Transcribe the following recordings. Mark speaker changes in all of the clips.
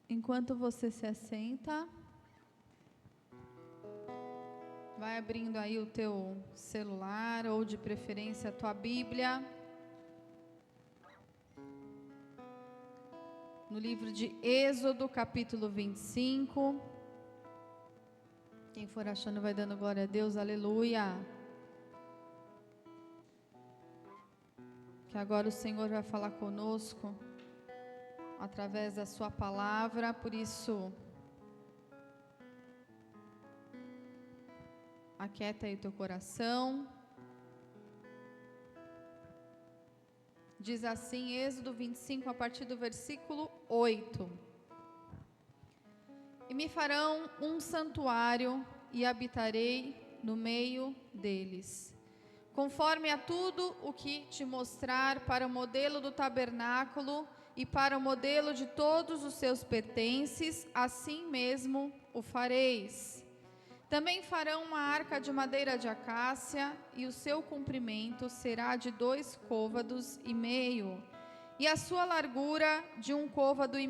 Speaker 1: Enquanto você se assenta, vai abrindo aí o teu celular ou de preferência a tua Bíblia. No livro de Êxodo, capítulo 25. Quem for achando vai dando glória a Deus, aleluia. Que agora o Senhor vai falar conosco através da sua palavra, por isso aquieta aí o teu coração. Diz assim, Êxodo 25, a partir do versículo 8. E me farão um santuário e habitarei no meio deles, conforme a tudo o que te mostrar para o modelo do tabernáculo e para o modelo de todos os seus pertences, assim mesmo o fareis. Também farão uma arca de madeira de acácia, e o seu comprimento será de 2,5 côvados, e a sua largura de 1,5 côvado, e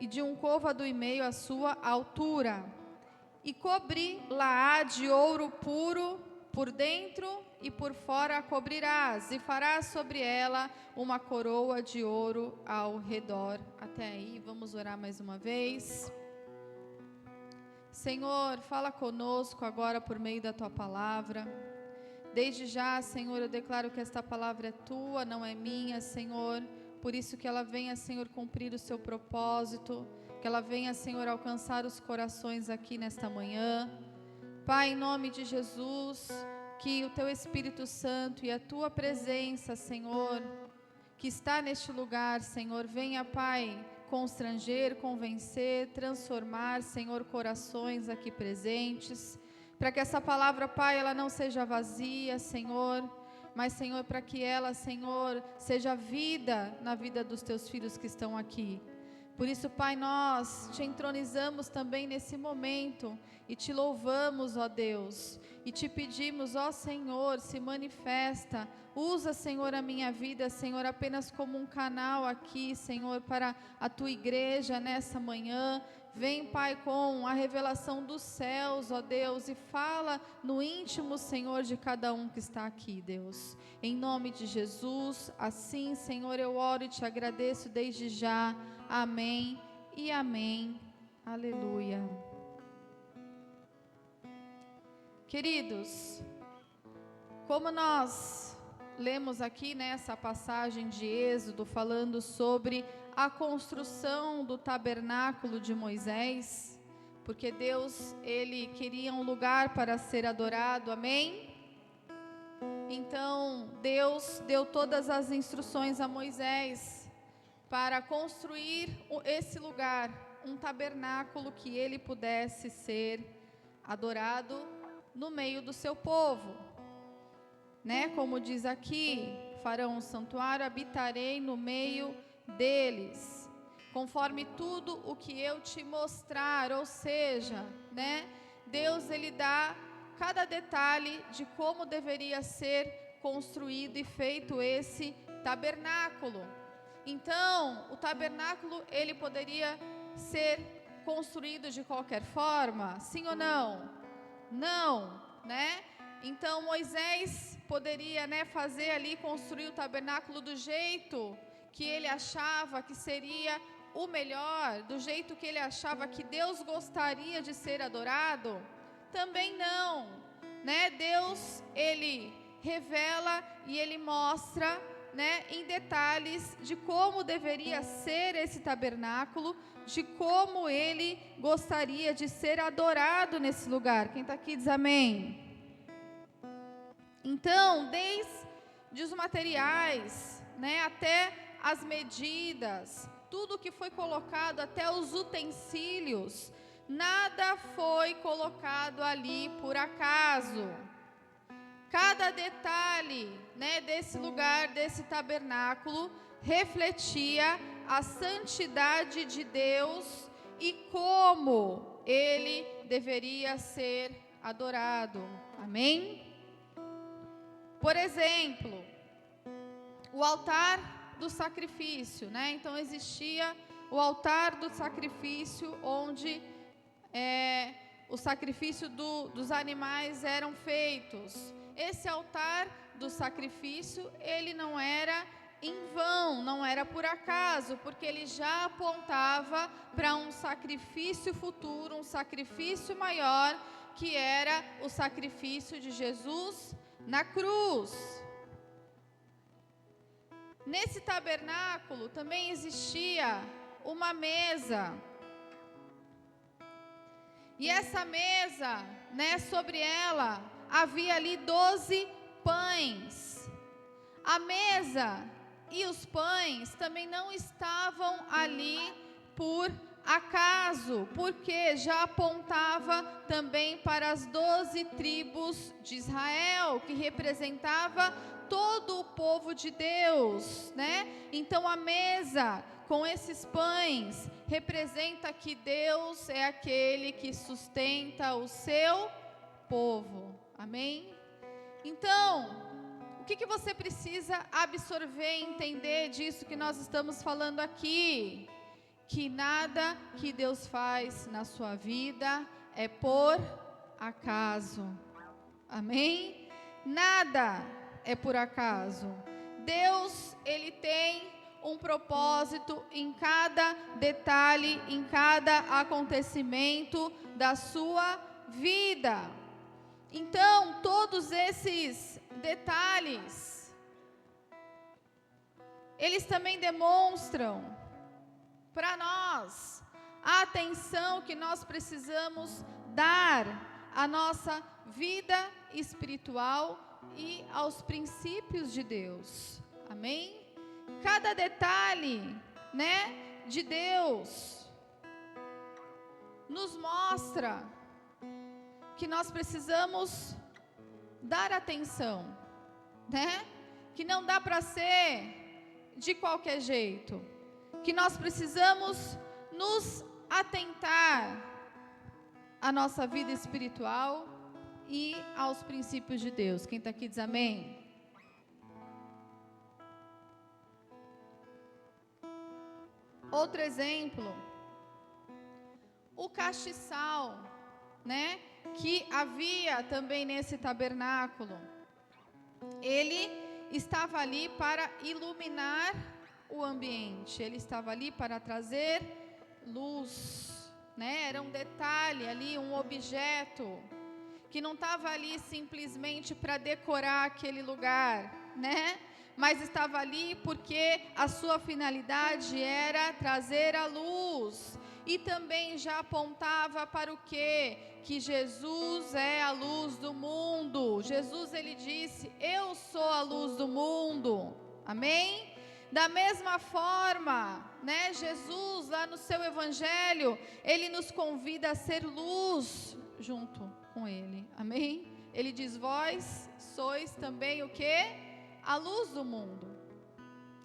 Speaker 1: de 1,5 côvado a sua altura. E cobri-la-á de ouro puro, por dentro e por fora a cobrirás, e farás sobre ela uma coroa de ouro ao redor. Até aí, vamos orar mais uma vez. Senhor, fala conosco agora por meio da Tua palavra. Desde já, Senhor, eu declaro que esta palavra é Tua, não é minha, Senhor. Por isso que ela venha, Senhor, cumprir o seu propósito, que ela venha, Senhor, alcançar os corações aqui nesta manhã. Pai, em nome de Jesus, que o Teu Espírito Santo e a Tua presença, Senhor, que está neste lugar, Senhor, venha, Pai, constranger, convencer, transformar, Senhor, corações aqui presentes, para que essa palavra, Pai, ela não seja vazia, Senhor, mas, Senhor, para que ela, Senhor, seja vida na vida dos Teus filhos que estão aqui. Por isso, Pai, nós te entronizamos também nesse momento e te louvamos, ó Deus, e te pedimos, ó Senhor, se manifesta, usa, Senhor, a minha vida, Senhor, apenas como um canal aqui, Senhor, para a Tua igreja nessa manhã. Vem, Pai, com a revelação dos céus, ó Deus, e fala no íntimo, Senhor, de cada um que está aqui, Deus. Em nome de Jesus, assim, Senhor, eu oro e te agradeço desde já. Amém e amém. Aleluia. Queridos, como nós lemos aqui nessa passagem de Êxodo, falando sobre a construção do tabernáculo de Moisés, porque Deus, Ele queria um lugar para ser adorado, amém? Então, Deus deu todas as instruções a Moisés para construir esse lugar, um tabernáculo que ele pudesse ser adorado no meio do seu povo, né? Como diz aqui, farão um santuário, habitarei no meio deles, conforme tudo o que eu te mostrar, ou seja, né? Deus, ele dá cada detalhe de como deveria ser construído e feito esse tabernáculo. Então, o tabernáculo, ele poderia ser construído de qualquer forma? Sim ou não? Não, né? Então, Moisés poderia, né, fazer ali, construir o tabernáculo do jeito que ele achava que seria o melhor, do jeito que ele achava que Deus gostaria de ser adorado? Também não, né? Deus, ele revela e ele mostra, né, em detalhes de como deveria ser esse tabernáculo, de como ele gostaria de ser adorado nesse lugar. Quem está aqui diz amém. Então, desde os materiais, né, até as medidas, tudo que foi colocado, até os utensílios, nada foi colocado ali por acaso. Cada detalhe, né, desse lugar, desse tabernáculo, refletia a santidade de Deus e como ele deveria ser adorado. Amém? Por exemplo, o altar do sacrifício, né? Então existia o altar do sacrifício, onde o sacrifício dos animais eram feitos. Esse altar do sacrifício, ele não era em vão, não era por acaso, porque ele já apontava para um sacrifício futuro, um sacrifício maior, que era o sacrifício de Jesus na cruz. Nesse tabernáculo também existia uma mesa. E essa mesa, sobre ela, havia ali 12 pães. A mesa e os pães também não estavam ali por acaso, porque já apontava também para as 12 tribos de Israel, que representava todo o povo de Deus, Então a mesa com esses pães representa que Deus é aquele que sustenta o seu povo. Amém? Então, o que você precisa absorver e entender disso que nós estamos falando aqui? Que nada que Deus faz na sua vida é por acaso. Amém? Nada é por acaso. Deus, Ele tem um propósito em cada detalhe, em cada acontecimento da sua vida. Então, todos esses detalhes, eles também demonstram para nós a atenção que nós precisamos dar à nossa vida espiritual e aos princípios de Deus. Amém? Cada detalhe, de Deus nos mostra que nós precisamos dar atenção, Que não dá para ser de qualquer jeito, que nós precisamos nos atentar à nossa vida espiritual e aos princípios de Deus. Quem está aqui diz amém? Outro exemplo, o castiçal, que havia também nesse tabernáculo. Ele estava ali para iluminar o ambiente, ele estava ali para trazer luz, Era um detalhe ali, um objeto, que não estava ali simplesmente para decorar aquele lugar, Mas estava ali porque a sua finalidade era trazer a luz. E também já apontava para o quê? Que Jesus é a luz do mundo. Jesus, ele disse, eu sou a luz do mundo. Amém? Da mesma forma, Jesus lá no seu evangelho, ele nos convida a ser luz junto com ele. Amém? Ele diz, vós sois também o quê? A luz do mundo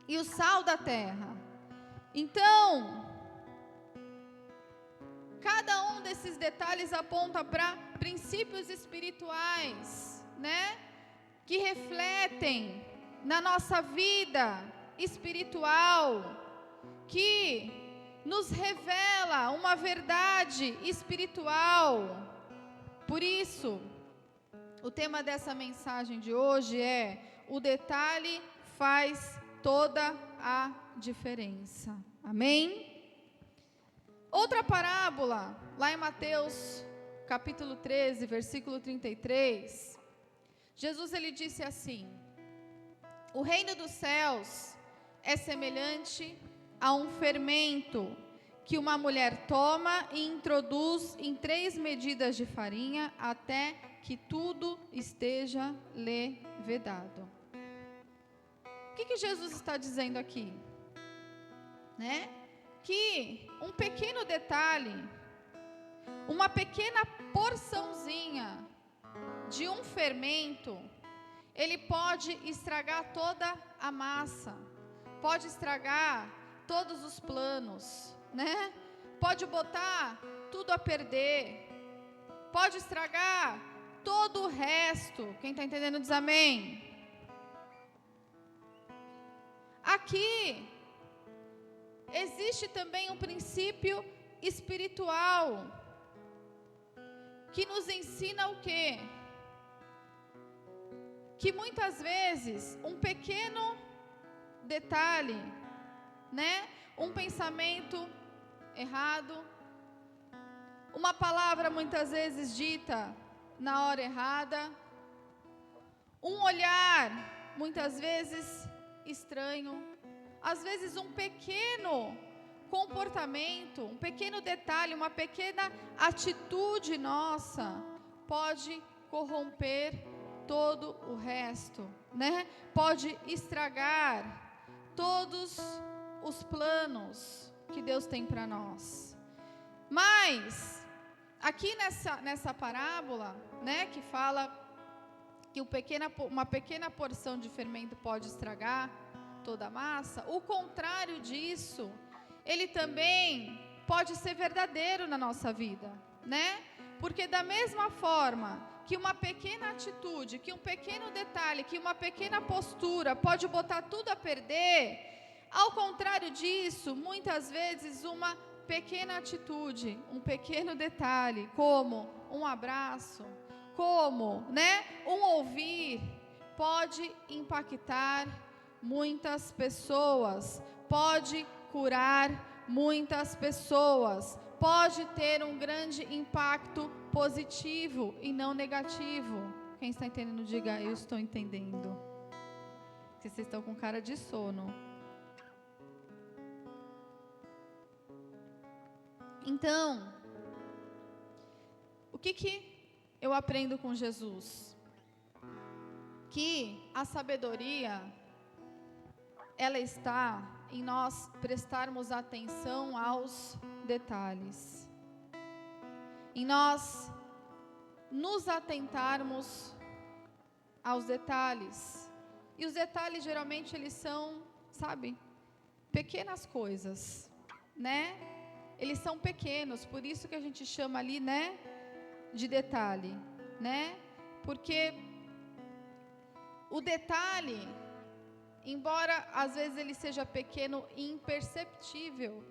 Speaker 1: e o sal da terra. Então, cada um desses detalhes aponta para princípios espirituais, que refletem na nossa vida espiritual, que nos revela uma verdade espiritual. Por isso, o tema dessa mensagem de hoje é: o detalhe faz toda a diferença. Amém? Outra parábola, lá em Mateus, capítulo 13, versículo 33, Jesus, ele disse assim: o reino dos céus é semelhante a um fermento que uma mulher toma e introduz em 3 medidas de farinha até que tudo esteja levedado. O que Jesus está dizendo aqui? Que um pequeno detalhe, uma pequena porçãozinha de um fermento, ele pode estragar toda a massa, pode estragar todos os planos, Pode botar tudo a perder, pode estragar todo o resto. Quem está entendendo diz amém. Aqui existe também um princípio espiritual que nos ensina o quê? Que muitas vezes um pequeno detalhe, né? Um pensamento errado, uma palavra muitas vezes dita na hora errada, um olhar muitas vezes estranho, às vezes um pequeno comportamento, um pequeno detalhe, uma pequena atitude nossa pode corromper todo o resto, né? Pode estragar todos os planos que Deus tem para nós. Mas aqui nessa parábola, né, que fala que uma pequena porção de fermento pode estragar toda a massa, o contrário disso, ele também pode ser verdadeiro na nossa vida, né? Porque da mesma forma que uma pequena atitude, que um pequeno detalhe, que uma pequena postura pode botar tudo a perder, ao contrário disso, muitas vezes uma pequena atitude, um pequeno detalhe, como um abraço, como, né, um ouvir, pode impactar muitas pessoas, pode curar muitas pessoas, pode ter um grande impacto positivo e não negativo. Quem está entendendo, diga, eu estou entendendo. Vocês estão com cara de sono. Então, o que eu aprendo com Jesus? Que a sabedoria, ela está em nós prestarmos atenção aos detalhes, em nós nos atentarmos aos detalhes. E os detalhes geralmente eles são, sabe, pequenas coisas, né? Eles são pequenos, por isso que a gente chama ali, né, de detalhe, né? Porque o detalhe, embora às vezes ele seja pequeno e imperceptível,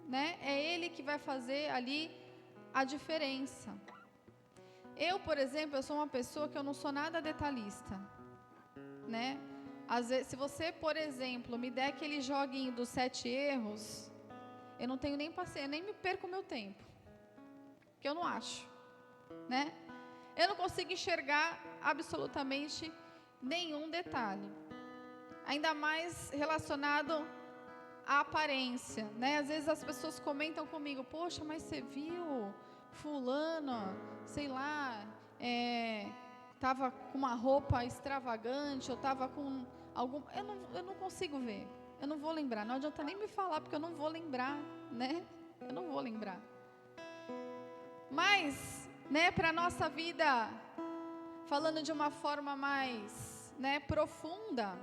Speaker 1: né? É ele que vai fazer ali a diferença. Eu, por exemplo, eu sou uma pessoa que eu não sou nada detalhista, né? Às vezes, se você, por exemplo, me der aquele joguinho dos 7 erros, eu não tenho nem paciência, nem me perco o meu tempo, que eu não acho, né? Eu não consigo enxergar absolutamente nenhum detalhe, ainda mais relacionado à aparência, né? Às vezes as pessoas comentam comigo, poxa, mas você viu fulano, sei lá, estava com uma roupa extravagante, ou estava com algum... Eu não consigo ver, eu não vou lembrar, não adianta nem me falar, porque eu não vou lembrar, né? Eu não vou lembrar. Mas, né, para a nossa vida, falando de uma forma mais, né, profunda,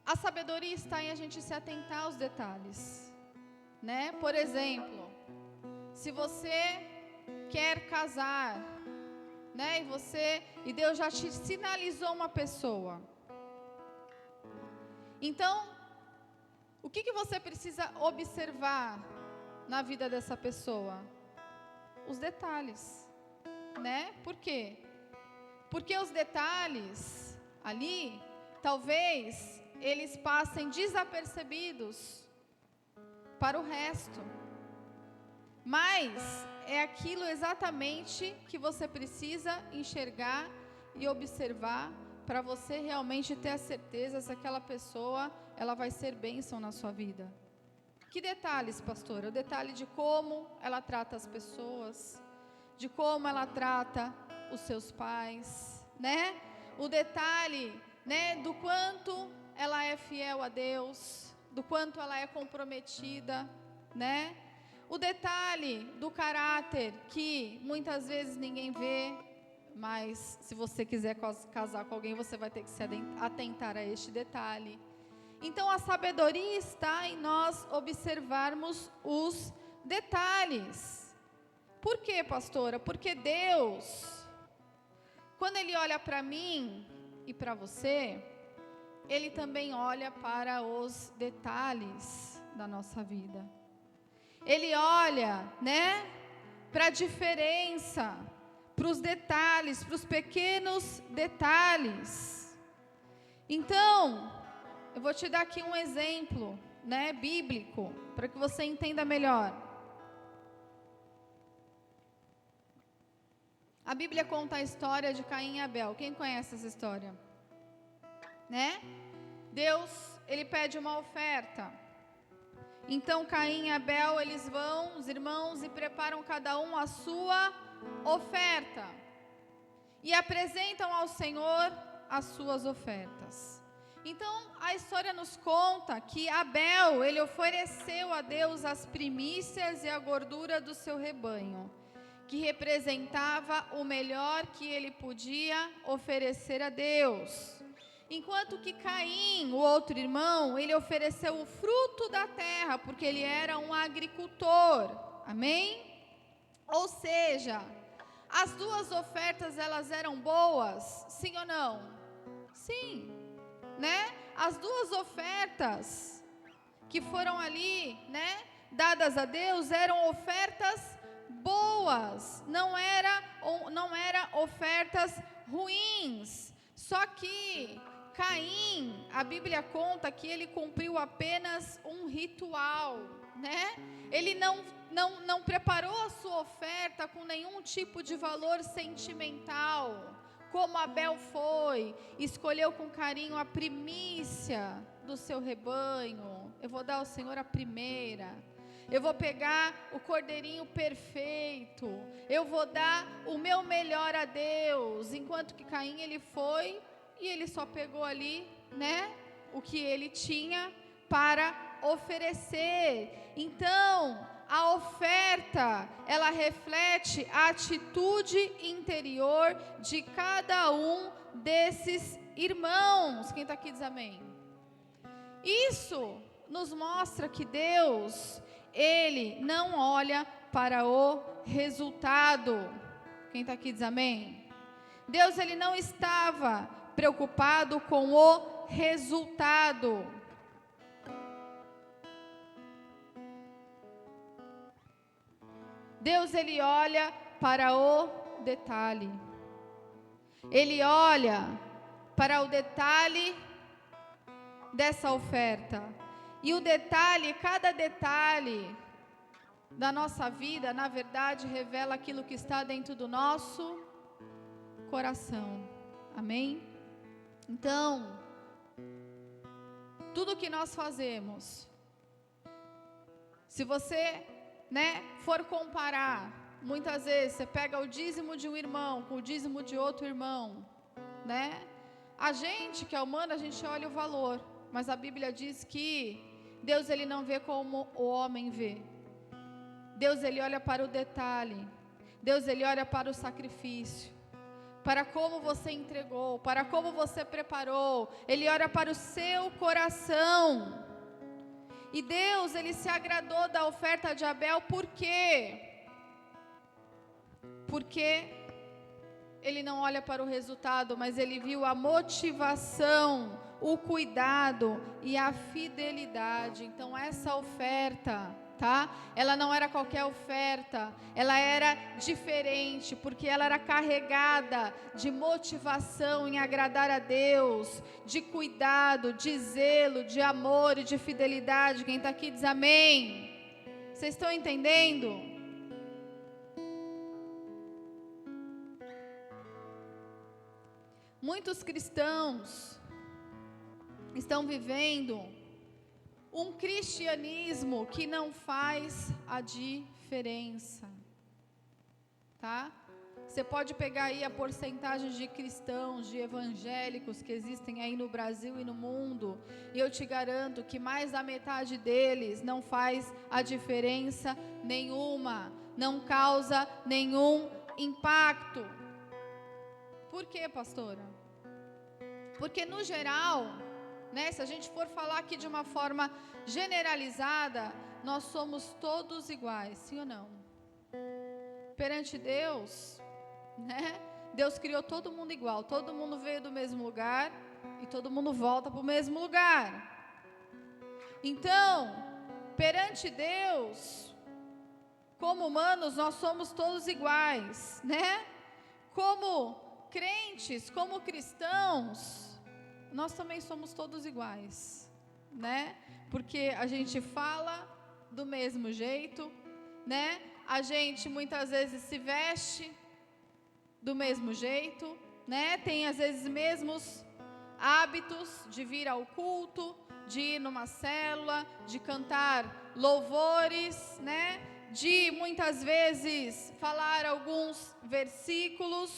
Speaker 1: a sabedoria está em a gente se atentar aos detalhes, né? Por exemplo, se você quer casar, né, e Deus já te sinalizou uma pessoa, então, o que você precisa observar na vida dessa pessoa? Os detalhes, né? Por quê? Porque os detalhes ali, talvez eles passem desapercebidos para o resto, mas é aquilo exatamente que você precisa enxergar e observar para você realmente ter a certeza se aquela pessoa, ela vai ser bênção na sua vida. Que detalhes, pastora? O detalhe de como ela trata as pessoas, de como ela trata os seus pais, né? O detalhe, né, do quanto ela é fiel a Deus, do quanto ela é comprometida, né? O detalhe do caráter que muitas vezes ninguém vê, mas se você quiser casar com alguém, você vai ter que se atentar a este detalhe. Então a sabedoria está em nós observarmos os detalhes. Por quê, pastora? Porque Deus, quando Ele olha para mim e para você, Ele também olha para os detalhes, da nossa vida. Ele olha, né, para a diferença, para os detalhes, para os pequenos detalhes. Então, eu vou te dar aqui um exemplo, né, bíblico, para que você entenda melhor. A Bíblia conta a história de Caim e Abel. Quem conhece essa história? Né? Deus, ele pede uma oferta. Então Caim e Abel, eles vão, os irmãos, e preparam cada um a sua oferta. E apresentam ao Senhor as suas ofertas. Então a história nos conta que Abel, ele ofereceu a Deus as primícias e a gordura do seu rebanho, que representava o melhor que ele podia oferecer a Deus. Enquanto que Caim, o outro irmão, ele ofereceu o fruto da terra, porque ele era um agricultor. Amém? Ou seja, as duas ofertas, elas eram boas? Sim ou não? Sim, né? As duas ofertas que foram ali, né, dadas a Deus, eram ofertas boas, não era ofertas ruins. Só que Caim, a Bíblia conta que ele cumpriu apenas um ritual, né? Ele não preparou a sua oferta com nenhum tipo de valor sentimental, como Abel foi, escolheu com carinho a primícia do seu rebanho. Eu vou dar ao Senhor a primeira. Eu vou pegar o cordeirinho perfeito. Eu vou dar o meu melhor a Deus. Enquanto que Caim, ele foi e ele só pegou ali, né, o que ele tinha para oferecer. Então, a oferta, ela reflete a atitude interior de cada um desses irmãos. Quem está aqui diz amém. Isso nos mostra que Deus, Ele não olha para o resultado. Quem está aqui diz amém. Deus, Ele não estava preocupado com o resultado. Deus, Ele olha para o detalhe. Ele olha para o detalhe dessa oferta. E o detalhe, cada detalhe da nossa vida, na verdade, revela aquilo que está dentro do nosso coração. Amém? Então, tudo que nós fazemos, se você, né, for comparar, muitas vezes você pega o dízimo de um irmão com o dízimo de outro irmão, né? A gente que é humano, a gente olha o valor, mas a Bíblia diz que Deus, Ele não vê como o homem vê. Deus, Ele olha para o detalhe. Deus, Ele olha para o sacrifício, para como você entregou, para como você preparou. Ele olha para o seu coração. E Deus, Ele se agradou da oferta de Abel, por quê? Porque Ele não olha para o resultado, mas Ele viu a motivação, o cuidado e a fidelidade. Então essa oferta, tá? Ela não era qualquer oferta, ela era diferente, porque ela era carregada de motivação em agradar a Deus, de cuidado, de zelo, de amor e de fidelidade. Quem está aqui diz amém. Vocês estão entendendo? Muitos cristãos estão vivendo um cristianismo que não faz a diferença, tá? Você pode pegar aí a porcentagem de cristãos, de evangélicos que existem aí no Brasil e no mundo, e eu te garanto que mais da metade deles não faz a diferença nenhuma, não causa nenhum impacto. Por quê, pastora? Porque no geral, né, se a gente for falar aqui de uma forma generalizada, nós somos todos iguais, sim ou não? Perante Deus, né, Deus criou todo mundo igual, todo mundo veio do mesmo lugar e todo mundo volta para o mesmo lugar. Então, perante Deus, como humanos, nós somos todos iguais, né? Como crentes, como cristãos, nós também somos todos iguais, né? Porque a gente fala do mesmo jeito, né? A gente muitas vezes se veste do mesmo jeito, né? Tem às vezes mesmos hábitos de vir ao culto, de ir numa célula, de cantar louvores, né? De muitas vezes falar alguns versículos.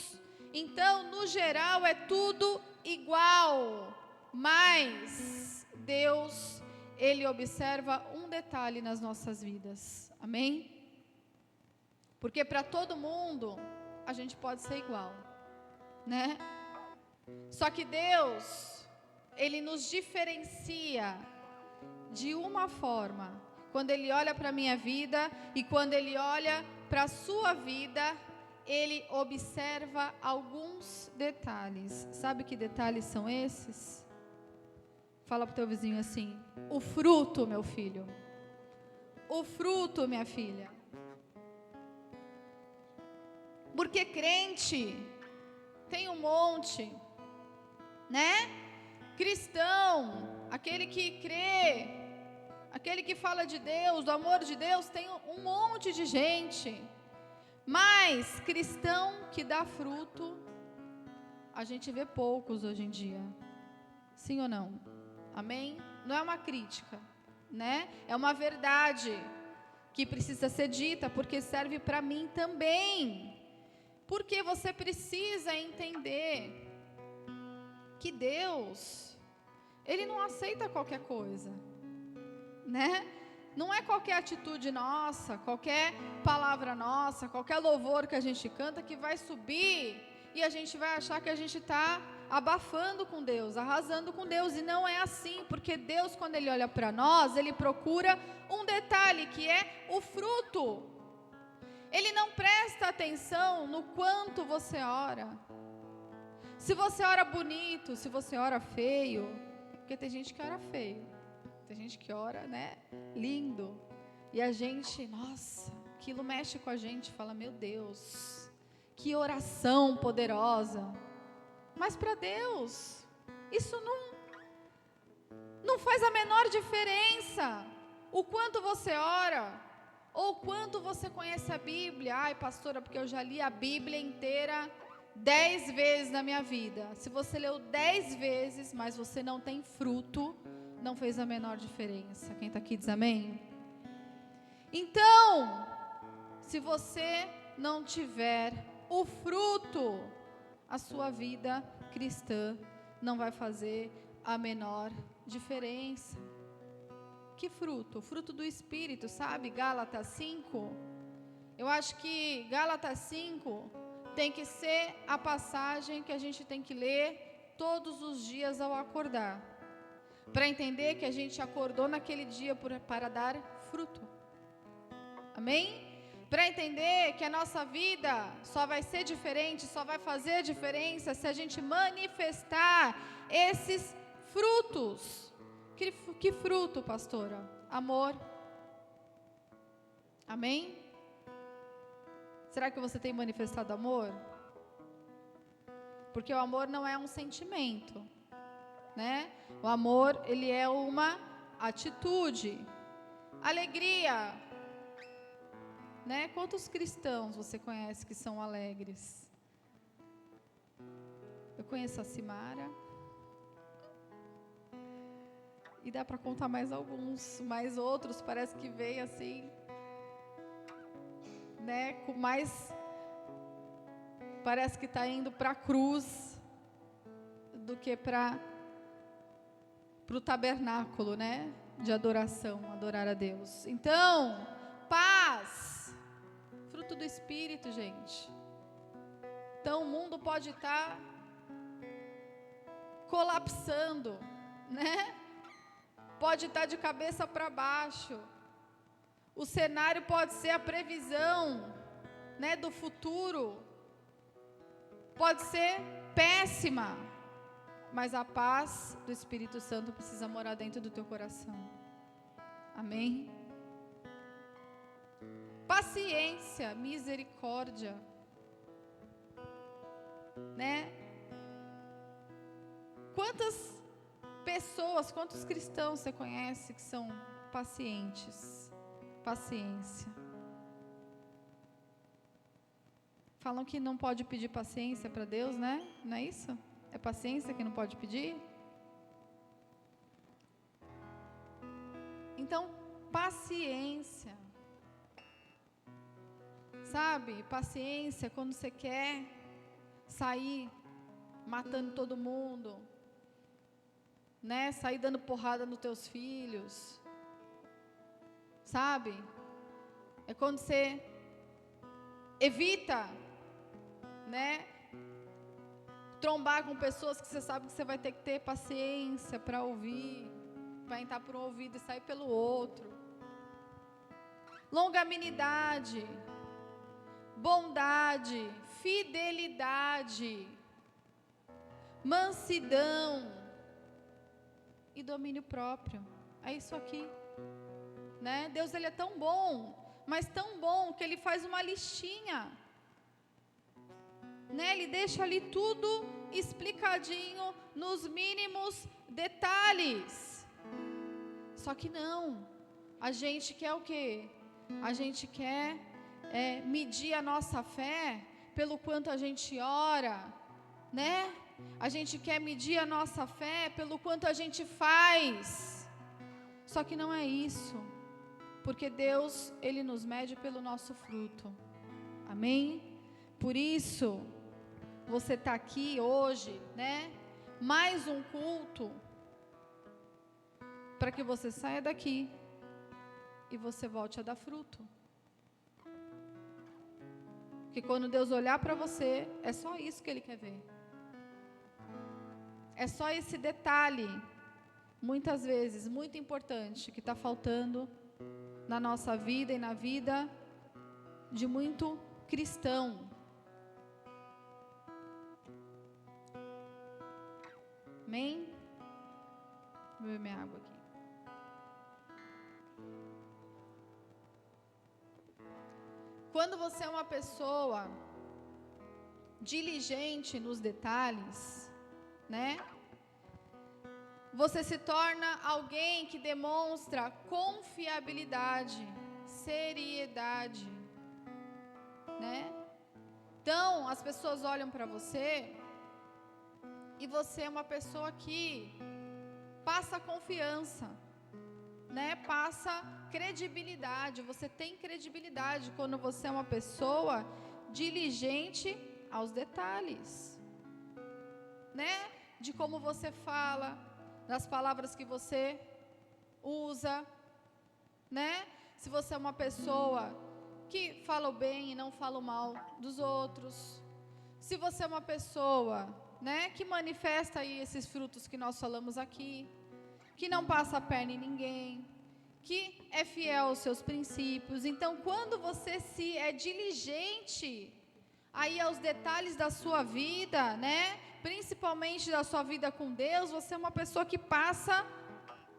Speaker 1: Então, no geral, é tudo igual, mas Deus, Ele observa um detalhe nas nossas vidas, amém? Porque para todo mundo, a gente pode ser igual, né? Só que Deus, Ele nos diferencia de uma forma. Quando Ele olha para a minha vida e quando Ele olha para a sua vida, Ele observa alguns detalhes. Sabe que detalhes são esses? Fala para o teu vizinho assim: o fruto, meu filho. O fruto, minha filha. Porque crente tem um monte, né? Cristão, aquele que crê, aquele que fala de Deus, do amor de Deus, tem um monte de gente. Mas cristão que dá fruto, a gente vê poucos hoje em dia. Sim ou não? Amém? Não é uma crítica, né? É uma verdade que precisa ser dita, porque serve para mim também. Porque você precisa entender que Deus, Ele não aceita qualquer coisa, né? Não é qualquer atitude nossa, qualquer palavra nossa, qualquer louvor que a gente canta que vai subir e a gente vai achar que a gente está abafando com Deus, arrasando com Deus. E não é assim, porque Deus, quando Ele olha para nós, Ele procura um detalhe que é o fruto. Ele não presta atenção no quanto você ora. Se você ora bonito, se você ora feio, porque tem gente que ora feio, tem gente que ora, né, lindo, e a gente, nossa, aquilo mexe com a gente, fala, meu Deus, que oração poderosa. Mas para Deus, isso não faz a menor diferença, o quanto você ora, ou quanto você conhece a Bíblia. Ai, pastora, porque eu já li a Bíblia inteira 10 vezes na minha vida. Se você leu 10 vezes, mas você não tem fruto, não fez a menor diferença. Quem está aqui diz amém? Então, se você não tiver o fruto, a sua vida cristã não vai fazer a menor diferença. Que fruto? O fruto do Espírito, sabe? Gálatas 5. Eu acho que Gálatas 5 tem que ser a passagem que a gente tem que ler todos os dias ao acordar, para entender que a gente acordou naquele dia para dar fruto. Amém? Para entender que a nossa vida só vai ser diferente, só vai fazer a diferença se a gente manifestar esses frutos. Que fruto, pastora? Amor. Amém? Será que você tem manifestado amor? Porque o amor não é um sentimento, né? O amor, ele é uma atitude. Alegria, né? Quantos cristãos você conhece que são alegres? Eu conheço a Simara. E dá para contar mais alguns, mais outros, parece que veio assim, né, com mais, parece que está indo para a cruz, do que para o tabernáculo, né, de adoração, adorar a Deus. Então, paz, fruto do Espírito, gente. Então, o mundo pode estar colapsando, né? Pode estar de cabeça para baixo. O cenário pode ser a previsão, né, do futuro. Pode ser péssima, mas a paz do Espírito Santo precisa morar dentro do teu coração. Amém? Paciência, misericórdia, né? Quantas pessoas, quantos cristãos você conhece que são pacientes? Paciência. Falam que não pode pedir paciência para Deus, né? Não é isso? É paciência que não pode pedir? Então, paciência. Sabe? Paciência quando você quer sair matando todo mundo, né? Sair dando porrada nos teus filhos. Sabe? É quando você evita, né, trombar com pessoas que você sabe que você vai ter que ter paciência para ouvir, para entrar por um ouvido e sair pelo outro. Longanimidade, bondade, fidelidade, mansidão e domínio próprio. É isso aqui, né? Deus, ele é tão bom, mas tão bom que ele faz uma listinha, né? Ele deixa ali tudo explicadinho nos mínimos detalhes. Só que não, a gente quer o quê? A gente quer medir a nossa fé pelo quanto a gente ora, né? A gente quer medir a nossa fé pelo quanto a gente faz. Só que não é isso, porque Deus, ele nos mede pelo nosso fruto. Amém? Por isso, você está aqui hoje, né? Mais um culto, para que você saia daqui e você volte a dar fruto. Porque quando Deus olhar para você, é só isso que Ele quer ver. É só esse detalhe, muitas vezes, muito importante, que está faltando na nossa vida e na vida de muito cristão. Amém? Vou beber minha água aqui. Quando você é uma pessoa diligente nos detalhes, né? Você se torna alguém que demonstra confiabilidade, seriedade, né? Então, as pessoas olham para você e você é uma pessoa que passa confiança, né? Passa credibilidade. Você tem credibilidade quando você é uma pessoa diligente aos detalhes, né? De como você fala, das palavras que você usa, né? Se você é uma pessoa que fala o bem e não fala o mal dos outros, se você é uma pessoa, né, que manifesta aí esses frutos que nós falamos aqui, que não passa a perna em ninguém, que é fiel aos seus princípios. Então, quando você se é diligente aí aos detalhes da sua vida, né, principalmente da sua vida com Deus, você é uma pessoa que passa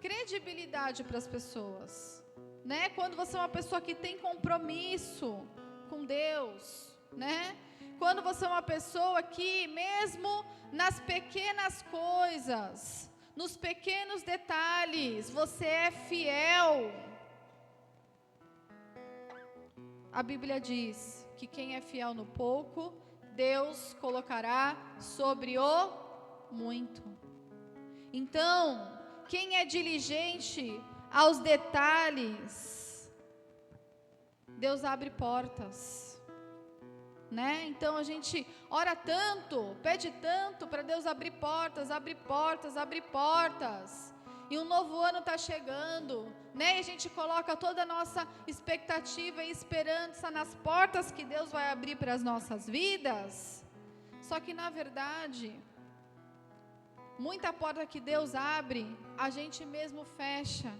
Speaker 1: credibilidade para as pessoas, né? Quando você é uma pessoa que tem compromisso com Deus, né? Quando você é uma pessoa que mesmo nas pequenas coisas, nos pequenos detalhes, você é fiel. A Bíblia diz que quem é fiel no pouco, Deus colocará sobre o muito. Então, quem é diligente aos detalhes, Deus abre portas, né? Então a gente ora tanto, pede tanto para Deus abrir portas, abrir portas, abrir portas. E um novo ano está chegando, né? E a gente coloca toda a nossa expectativa e esperança nas portas que Deus vai abrir para as nossas vidas. Só que na verdade, muita porta que Deus abre, a gente mesmo fecha.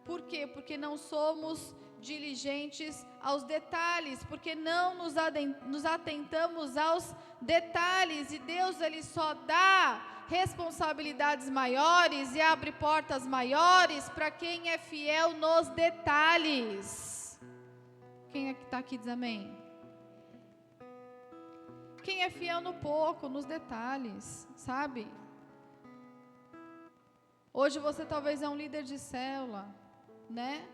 Speaker 1: Por quê? Porque não somos diligentes aos detalhes, porque não nos atentamos aos detalhes, e Deus, ele só dá responsabilidades maiores e abre portas maiores para quem é fiel nos detalhes. Quem é que está aqui diz amém? Quem é fiel no pouco, nos detalhes, sabe? Hoje você talvez é um líder de célula, né?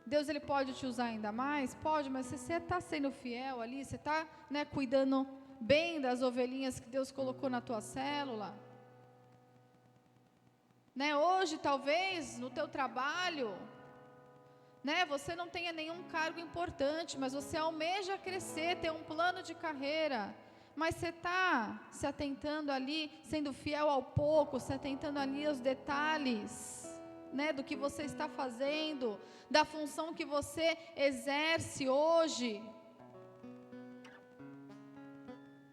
Speaker 1: Deus, ele pode te usar ainda mais? Pode, mas se você está sendo fiel ali, você está, né, cuidando bem das ovelhinhas que Deus colocou na tua célula, né? Hoje, talvez, no teu trabalho, né, você não tenha nenhum cargo importante, mas você almeja crescer, ter um plano de carreira, mas você está se atentando ali, sendo fiel ao pouco, se atentando ali aos detalhes, né, do que você está fazendo, da função que você exerce hoje.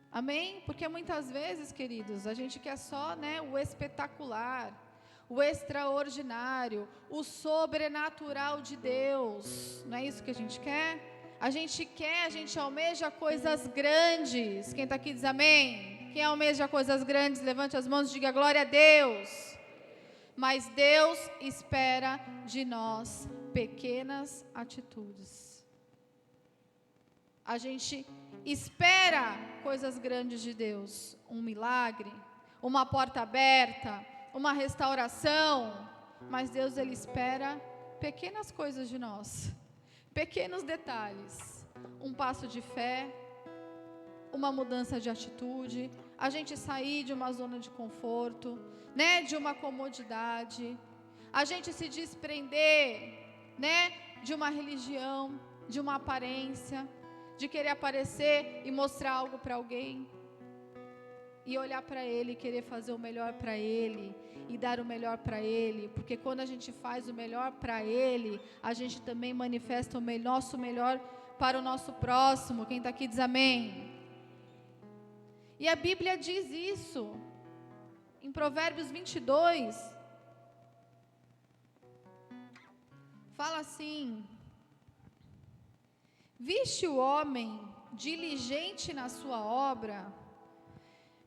Speaker 1: Amém? Porque muitas vezes, queridos, a gente quer só, né, o espetacular, o extraordinário, o sobrenatural de Deus. Não é isso que a gente quer? A gente almeja coisas grandes. Quem está aqui diz amém. Quem almeja coisas grandes, levante as mãos e diga glória a Deus. Mas Deus espera de nós pequenas atitudes. A gente espera coisas grandes de Deus. Um milagre, uma porta aberta, uma restauração, mas Deus, ele espera pequenas coisas de nós, pequenos detalhes, um passo de fé, uma mudança de atitude, a gente sair de uma zona de conforto, né, de uma comodidade, a gente se desprender, né, de uma religião, de uma aparência, de querer aparecer e mostrar algo para alguém, e olhar para Ele, querer fazer o melhor para Ele, e dar o melhor para Ele, porque quando a gente faz o melhor para Ele, a gente também manifesta o nosso melhor para o nosso próximo. Quem está aqui diz amém. E a Bíblia diz isso, em Provérbios 22, fala assim: viste o homem diligente na sua obra,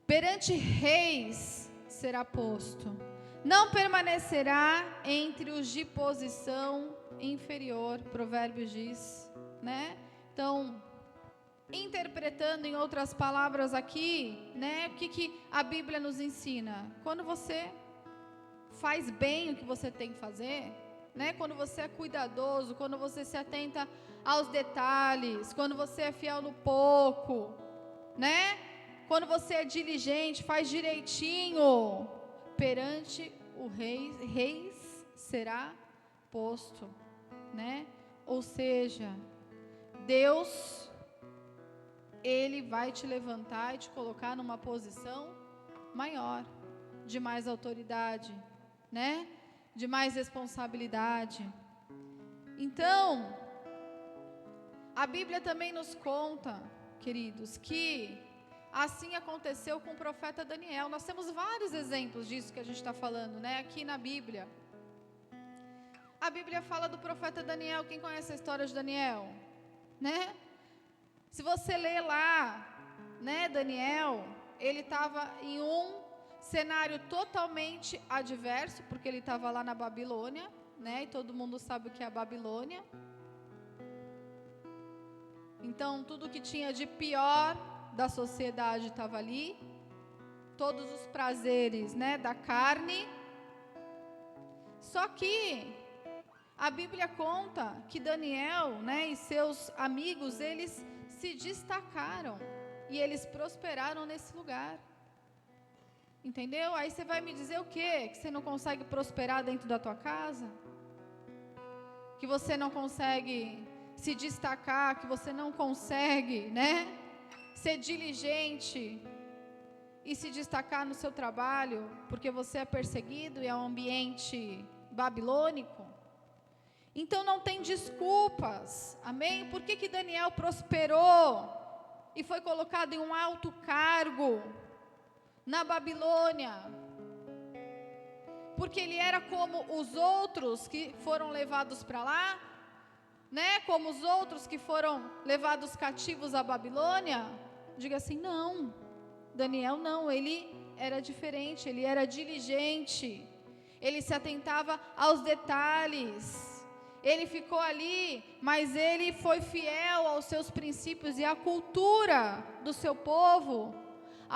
Speaker 1: perante reis será posto, não permanecerá entre os de posição inferior. Provérbios diz, né? Então, interpretando em outras palavras aqui, né? O que a Bíblia nos ensina? Quando você faz bem o que você tem que fazer, né? Quando você é cuidadoso, quando você se atenta aos detalhes, quando você é fiel no pouco, né? Quando você é diligente, faz direitinho, perante o reis será posto, né? Ou seja, Deus, Ele vai te levantar e te colocar numa posição maior, de mais autoridade, né? De mais responsabilidade. Então, a Bíblia também nos conta, queridos, que assim aconteceu com o profeta Daniel. Nós temos vários exemplos disso que a gente está falando, né? Aqui na Bíblia. A Bíblia fala do profeta Daniel. Quem conhece a história de Daniel? Né? Se você ler lá, né, Daniel, ele estava em um cenário totalmente adverso, porque ele estava lá na Babilônia, né? E todo mundo sabe o que é a Babilônia. Então, tudo que tinha de pior da sociedade estava ali, todos os prazeres, né, da carne. Só que a Bíblia conta que Daniel, né, e seus amigos, eles se destacaram e eles prosperaram nesse lugar. Entendeu? Aí você vai me dizer o quê? Que você não consegue prosperar dentro da tua casa? Que você não consegue se destacar, que você não consegue, né, ser diligente e se destacar no seu trabalho, porque você é perseguido e é um ambiente babilônico? Então não tem desculpas, amém? Por que Daniel prosperou e foi colocado em um alto cargo na Babilônia? Porque ele era como os outros que foram levados para lá, né? Como os outros que foram levados cativos à Babilônia? Diga assim, não, Daniel não, ele era diferente, ele era diligente, ele se atentava aos detalhes, ele ficou ali, mas ele foi fiel aos seus princípios e à cultura do seu povo.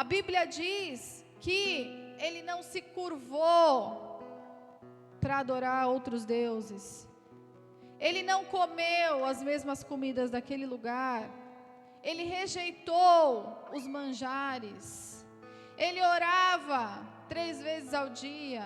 Speaker 1: A Bíblia diz que ele não se curvou para adorar outros deuses. Ele não comeu as mesmas comidas daquele lugar. Ele rejeitou os manjares. Ele orava 3 vezes ao dia.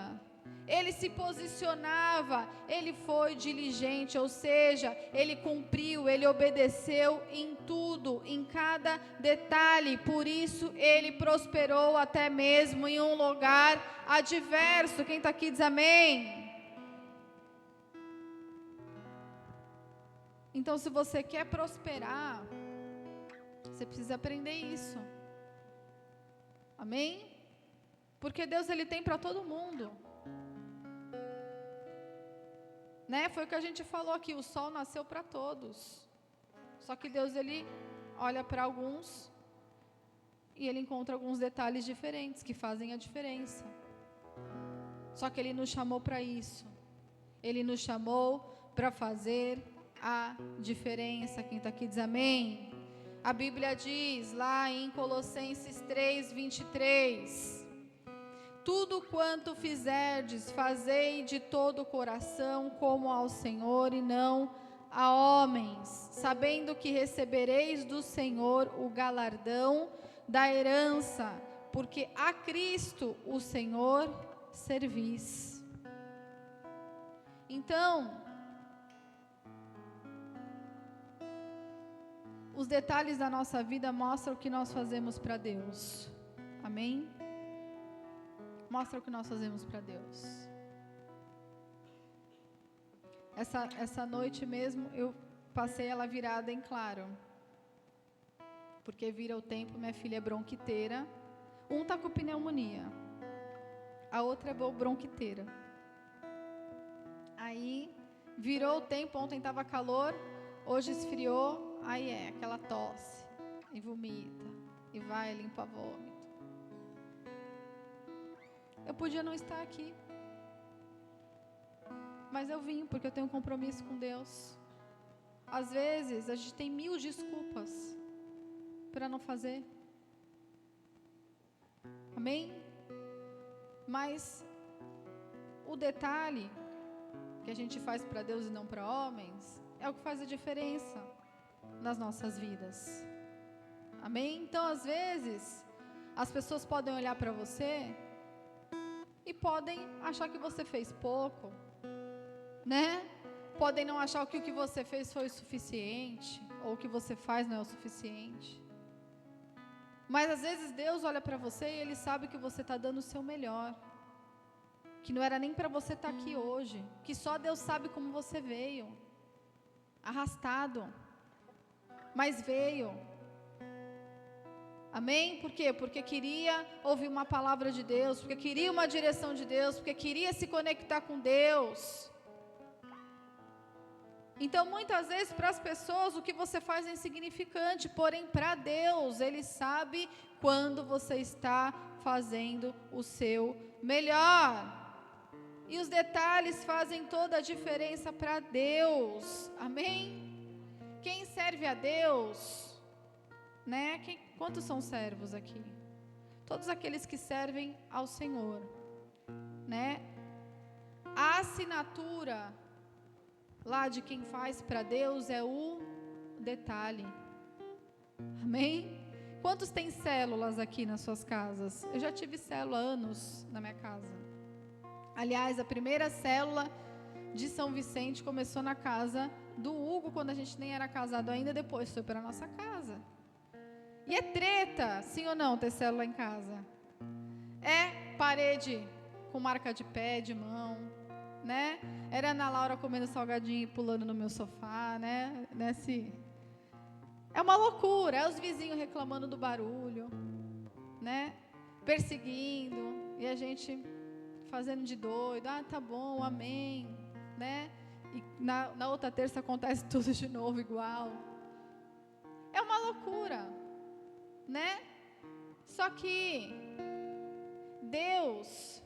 Speaker 1: Ele se posicionava, ele foi diligente, ou seja, ele cumpriu, ele obedeceu em tudo, em cada detalhe. Por isso ele prosperou até mesmo em um lugar adverso. Quem está aqui diz amém. Então, se você quer prosperar, você precisa aprender isso. Amém? Porque Deus, ele tem para todo mundo. Né? Foi o que a gente falou aqui, o sol nasceu para todos. Só que Deus, ele olha para alguns e ele encontra alguns detalhes diferentes que fazem a diferença. Só que ele nos chamou para isso. Ele nos chamou para fazer a diferença. Quem está aqui diz amém. A Bíblia diz lá em Colossenses 3:23: tudo quanto fizerdes, fazei de todo o coração como ao Senhor e não a homens, sabendo que recebereis do Senhor o galardão da herança, porque a Cristo o Senhor servis. Então, os detalhes da nossa vida mostram o que nós fazemos para Deus. Amém? Mostra o que nós fazemos para Deus. Essa noite mesmo, eu passei ela virada em claro. Porque vira o tempo, minha filha é bronquiteira. Um tá com pneumonia. A outra é bronquiteira. Aí, virou o tempo, ontem estava calor, hoje esfriou, aí é aquela tosse, e vomita, e vai, limpa vômito. Eu podia não estar aqui, mas eu vim porque eu tenho um compromisso com Deus. Às vezes a gente tem 1000 desculpas para não fazer. Amém? Mas o detalhe que a gente faz para Deus e não para homens é o que faz a diferença nas nossas vidas. Amém? Então, às vezes, as pessoas podem olhar para você e podem achar que você fez pouco, né? Podem não achar que o que você fez foi o suficiente, ou o que você faz não é o suficiente. Mas às vezes Deus olha para você e Ele sabe que você está dando o seu melhor, que não era nem para você estar aqui hoje, que só Deus sabe como você veio, arrastado, mas veio. Amém? Por quê? Porque queria ouvir uma palavra de Deus, porque queria uma direção de Deus, porque queria se conectar com Deus. Então, muitas vezes, para as pessoas, o que você faz é insignificante, porém, para Deus, Ele sabe quando você está fazendo o seu melhor. E os detalhes fazem toda a diferença para Deus. Amém? Quem serve a Deus, né? Quantos são servos aqui? Todos aqueles que servem ao Senhor, né? A assinatura lá de quem faz para Deus é o detalhe. Amém? Quantos têm células aqui nas suas casas? Eu já tive célula há anos na minha casa. Aliás, a primeira célula de São Vicente começou na casa do Hugo, quando a gente nem era casado ainda, depois foi para a nossa casa. E é treta, sim ou não, ter célula em casa? É parede com marca de pé, de mão, né? Era a Ana Laura comendo salgadinho e pulando no meu sofá, né? É uma loucura, é os vizinhos reclamando do barulho, né? Perseguindo, e a gente fazendo de doido, tá bom, amém, né? E na outra terça acontece tudo de novo igual. É uma loucura, né? Só que Deus,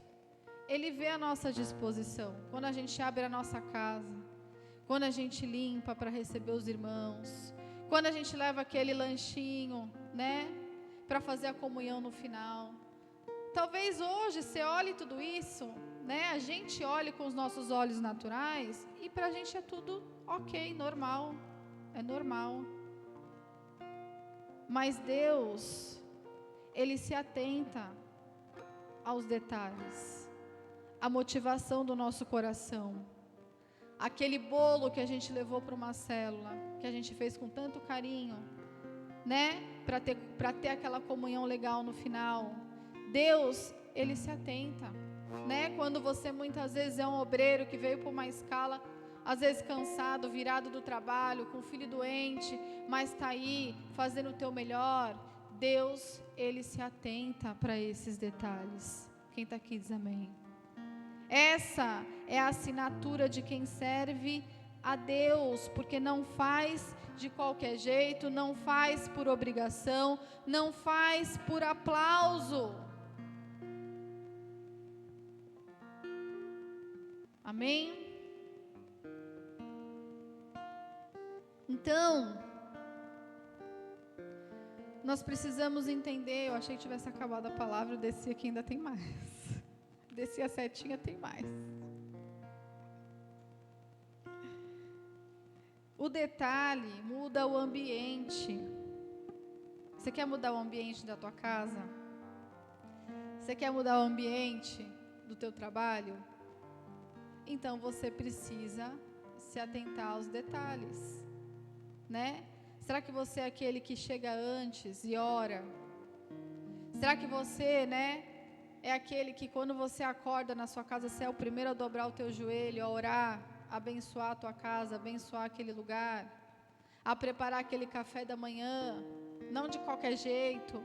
Speaker 1: Ele vê a nossa disposição. Quando a gente abre a nossa casa, quando a gente limpa para receber os irmãos, quando a gente leva aquele lanchinho, né, para fazer a comunhão no final. Talvez hoje você olhe tudo isso, né, a gente olhe com os nossos olhos naturais e para a gente é tudo ok, normal, é normal. Mas Deus, Ele se atenta aos detalhes, à motivação do nosso coração. Aquele bolo que a gente levou para uma célula, que a gente fez com tanto carinho, né? Para ter aquela comunhão legal no final. Deus, Ele se atenta, né? Quando você muitas vezes é um obreiro que veio para uma escala, às vezes cansado, virado do trabalho, com o filho doente, mas está aí fazendo o teu melhor. Deus, Ele se atenta para esses detalhes. Quem está aqui diz amém. Essa é a assinatura de quem serve a Deus, porque não faz de qualquer jeito, não faz por obrigação, não faz por aplauso. Amém? Então, nós precisamos entender. Eu achei que tivesse acabado a palavra, eu desci aqui, ainda tem mais. Desci a setinha, tem mais. O detalhe muda o ambiente. Você quer mudar o ambiente da tua casa? Você quer mudar o ambiente do teu trabalho? Então você precisa se atentar aos detalhes, né? Será que você é aquele que chega antes e ora? Será que você, né, é aquele que quando você acorda na sua casa, você é o primeiro a dobrar o teu joelho, a orar, a abençoar a tua casa, abençoar aquele lugar, a preparar aquele café da manhã, não de qualquer jeito,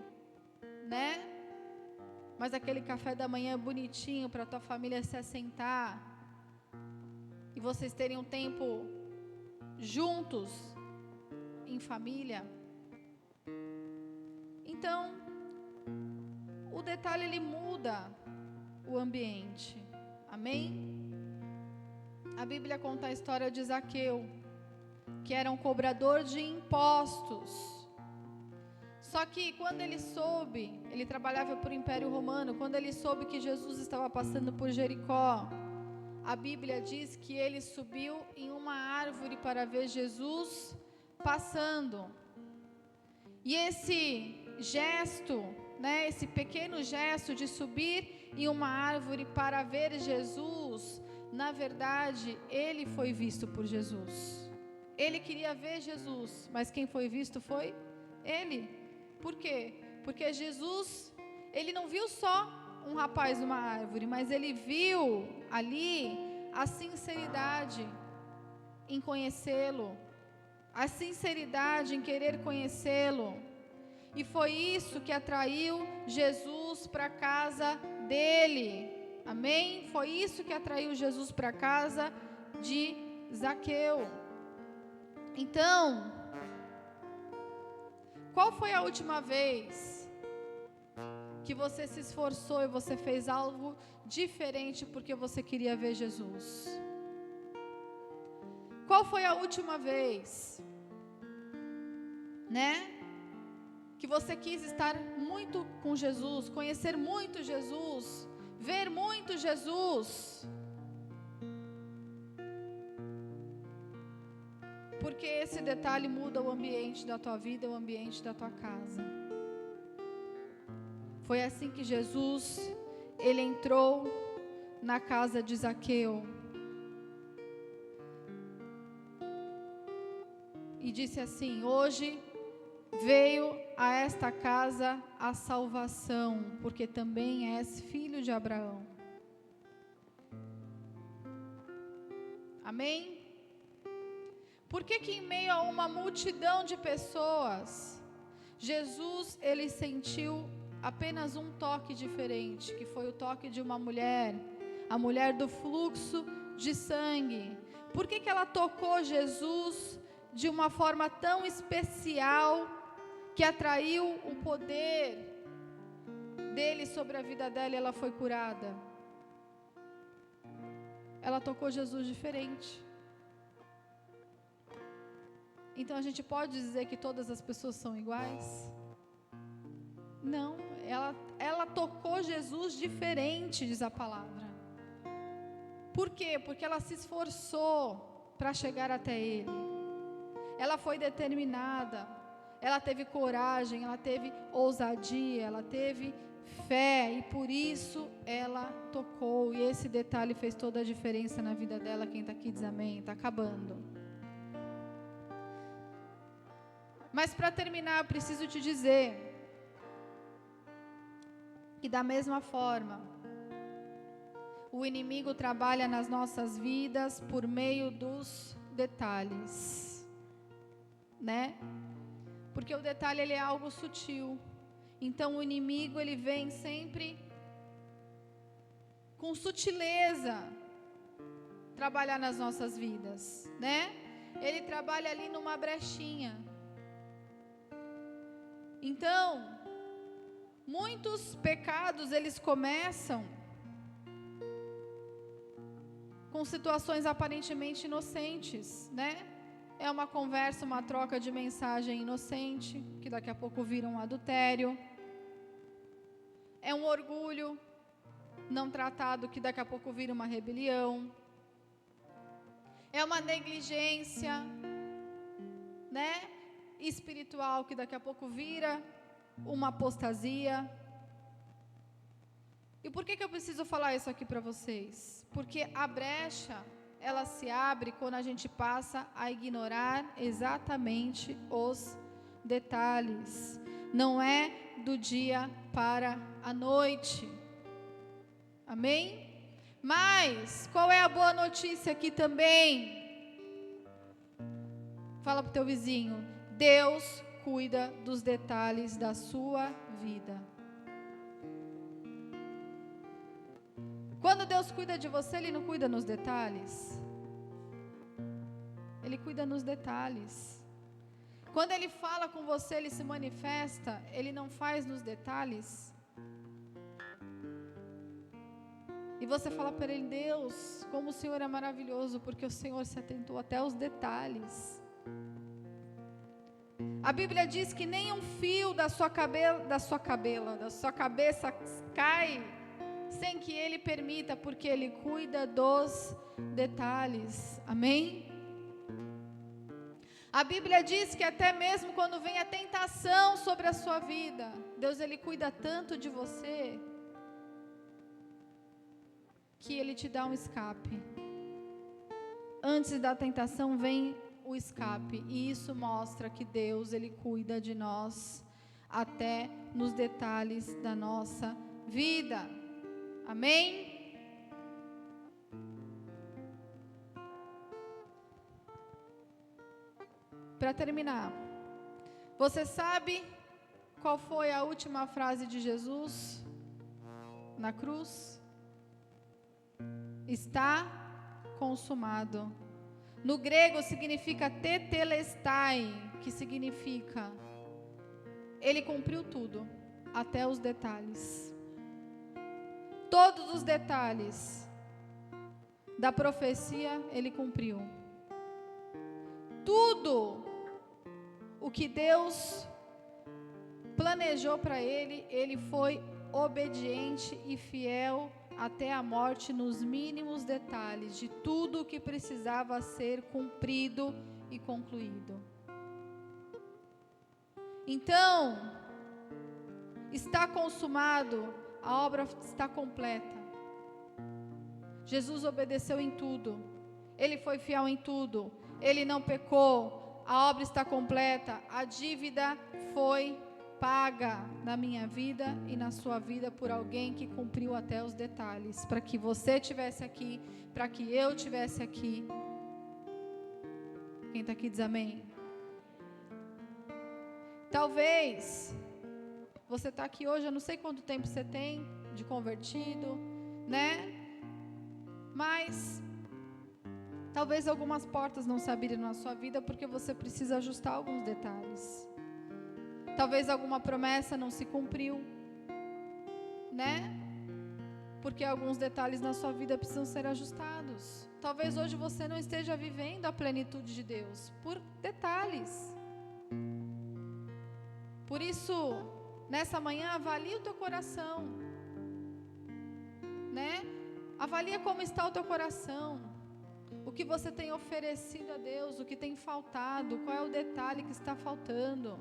Speaker 1: né? Mas aquele café da manhã bonitinho para a tua família se assentar e vocês terem um tempo juntos, em família. Então, o detalhe, ele muda o ambiente. Amém? A Bíblia conta a história de Zaqueu, que era um cobrador de impostos. Só que quando ele soube, ele trabalhava para o Império Romano, quando ele soube que Jesus estava passando por Jericó, a Bíblia diz que ele subiu em uma árvore para ver Jesus passando. E esse gesto, né, esse pequeno gesto de subir em uma árvore para ver Jesus, na verdade, ele foi visto por Jesus. Ele queria ver Jesus, mas quem foi visto foi ele. Por quê? Porque Jesus, ele não viu só um rapaz numa árvore, mas ele viu ali a sinceridade em conhecê-lo, a sinceridade em querer conhecê-lo. E foi isso que atraiu Jesus para a casa dele. Amém? Foi isso que atraiu Jesus para a casa de Zaqueu. Então, qual foi a última vez que você se esforçou e você fez algo diferente porque você queria ver Jesus? Qual foi a última vez, né, que você quis estar muito com Jesus, conhecer muito Jesus, ver muito Jesus? Porque esse detalhe muda o ambiente da tua vida, o ambiente da tua casa. Foi assim que Jesus, ele entrou na casa de Zaqueu e disse assim: hoje veio a esta casa a salvação, porque também és filho de Abraão. Amém? Por que que em meio a uma multidão de pessoas, Jesus, ele sentiu apenas um toque diferente, que foi o toque de uma mulher, a mulher do fluxo de sangue? Por que que ela tocou Jesus de uma forma tão especial, que atraiu o poder dele sobre a vida dela e ela foi curada? Ela tocou Jesus diferente. Então a gente pode dizer que todas as pessoas são iguais? Não, ela tocou Jesus diferente, diz a palavra. Por quê? Porque ela se esforçou para chegar até Ele. Ela foi determinada, ela teve coragem, ela teve ousadia, ela teve fé, e por isso ela tocou. E esse detalhe fez toda a diferença na vida dela. Quem está aqui diz amém. Está acabando. Mas para terminar, eu preciso te dizer que da mesma forma, o inimigo trabalha nas nossas vidas por meio dos detalhes, né? Porque o detalhe, ele é algo sutil. Então o inimigo, ele vem sempre com sutileza trabalhar nas nossas vidas, né? Ele trabalha ali numa brechinha. Então, muitos pecados, eles começam com situações aparentemente inocentes, né? É uma conversa, uma troca de mensagem inocente, que daqui a pouco vira um adultério. É um orgulho não tratado, que daqui a pouco vira uma rebelião. É uma negligência, né, espiritual, que daqui a pouco vira uma apostasia. E por que eu preciso falar isso aqui para vocês? Porque a brecha, ela se abre quando a gente passa a ignorar exatamente os detalhes. Não é do dia para a noite. Amém? Mas, qual é a boa notícia aqui também? Fala para o teu vizinho: Deus cuida dos detalhes da sua vida. Quando Deus cuida de você, Ele não cuida nos detalhes. Ele cuida nos detalhes. Quando Ele fala com você, Ele se manifesta, Ele não faz nos detalhes. E você fala para Ele: Deus, como o Senhor é maravilhoso, porque o Senhor se atentou até aos detalhes. A Bíblia diz que nem um fio da sua cabeça cai sem que Ele permita, porque Ele cuida dos detalhes. Amém? A Bíblia diz que até mesmo quando vem a tentação sobre a sua vida, Deus, Ele cuida tanto de você, que Ele te dá um escape. Antes da tentação vem o escape, e isso mostra que Deus, Ele cuida de nós até nos detalhes da nossa vida. Amém? Para terminar, você sabe qual foi a última frase de Jesus na cruz? Está consumado. No grego significa tetelestai, que significa Ele cumpriu tudo, até os detalhes. Todos os detalhes da profecia Ele cumpriu. Tudo o que Deus planejou para Ele, Ele foi obediente e fiel até a morte, nos mínimos detalhes de tudo o que precisava ser cumprido e concluído. Então, está consumado, a obra está completa. Jesus obedeceu em tudo, Ele foi fiel em tudo, Ele não pecou, a obra está completa, a dívida foi paga na minha vida e na sua vida por alguém que cumpriu até os detalhes, para que você estivesse aqui, para que eu estivesse aqui. Quem está aqui diz amém. Talvez você está aqui hoje, eu não sei quanto tempo você tem de convertido, né? Mas talvez algumas portas não se abriram na sua vida porque você precisa ajustar alguns detalhes. Talvez alguma promessa não se cumpriu, né? porque alguns detalhes na sua vida precisam ser ajustados. Talvez hoje você não esteja vivendo a plenitude de Deus, por detalhes. Por isso, nessa manhã, avalie o teu coração, né? Avalia como está o teu coração, o que você tem oferecido a Deus, o que tem faltado, qual é o detalhe que está faltando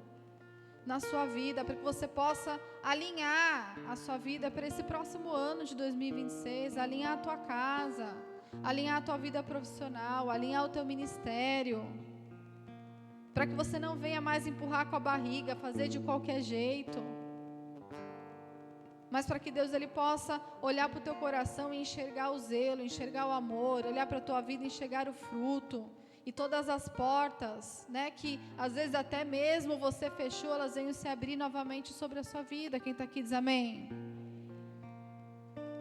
Speaker 1: na sua vida, para que você possa alinhar a sua vida para esse próximo ano de 2026, alinhar a tua casa, alinhar a tua vida profissional, alinhar o teu ministério, para que você não venha mais empurrar com a barriga, fazer de qualquer jeito, mas para que Deus ele possa olhar para o teu coração e enxergar o zelo, enxergar o amor, olhar para a tua vida e enxergar o fruto, e todas as portas, né, que às vezes até mesmo você fechou, elas venham se abrir novamente sobre a sua vida. Quem está aqui diz amém.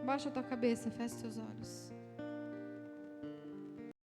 Speaker 1: Baixa a tua cabeça, fecha os teus olhos.